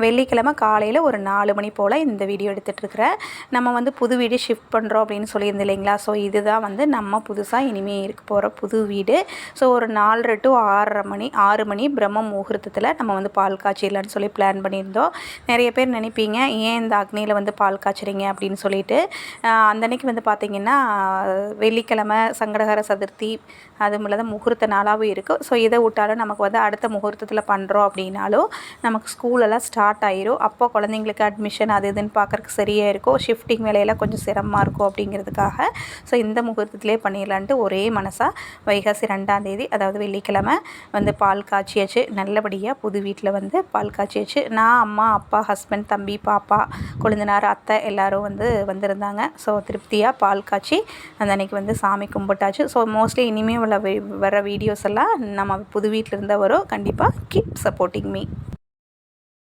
வெள்ளிக்கிழமை காலையில் ஒரு 4 மணி போல் இந்த வீடியோ எடுத்துகிட்ருக்கிறேன். நம்ம வந்து புது வீடு ஷிஃப்ட் பண்ணுறோம் அப்படின்னு சொல்லியிருந்தேன் இல்லைங்களா. ஸோ இதுதான் வந்து நம்ம புதுசாக இனிமேல் இருக்க போகிற புது வீடு. ஸோ ஒரு 4:30 to 6 மணி பிரம்ம முகூர்த்தத்தில் நம்ம வந்து பால் காய்ச்சிடலான்னு சொல்லி பிளான் பண்ணியிருந்தோம். நிறைய பேர் நினைப்பீங்க, ஏன் இந்த அக்னியில் வந்து பால் காய்ச்சிறீங்க அப்படின்னு சொல்லிட்டு. அந்த அன்னைக்கு வந்து பார்த்திங்கன்னா வெள்ளிக்கிழமை சங்கடகர சதுர்த்தி, அதுவும் இல்லாத முகூர்த்த நாளாகவும் இருக்குது. ஸோ இதை விட்டாலும் நமக்கு வந்து அடுத்த முகூர்த்தத்தில் பண்ணுறோம் அப்படின்னாலும் நமக்கு ஸ்கூலெல்லாம் ஸ்டார்ட் ஆயிரும். அப்போ குழந்தைங்களுக்கு அட்மிஷன் அது இதுன்னு பார்க்குறக்கு சரியாக இருக்கும். ஷிஃப்டிங் வேலையெல்லாம் கொஞ்சம் சிரமமாக இருக்கும் அப்படிங்கிறதுக்காக ஸோ இந்த முகூர்த்தத்திலே பண்ணிடலான்ட்டு ஒரே மனசாக வைகாசி 2ஆம் தேதி, அதாவது வெள்ளிக்கிழமை வந்து பால் காய்ச்சியாச்சு. நல்லபடியாக புது வீட்டில் வந்து பால் காய்ச்சியாச்சு. நான், அம்மா, அப்பா, ஹஸ்பண்ட், தம்பி, பாப்பா, கொழுந்தனார், அத்தை எல்லோரும் வந்திருந்தாங்க. ஸோ திருப்தியாக பால் காய்ச்சி அந்த அன்றைக்கி வந்து சாமி கும்பிட்டாச்சு. ஸோ மோஸ்ட்லி இனிமேல் வர வீடியோஸ் எல்லாம் நம்ம புது வீட்டில் இருந்தால் வரும். கண்டிப்பாக கீப் சப்போர்ட்டிங் மீ.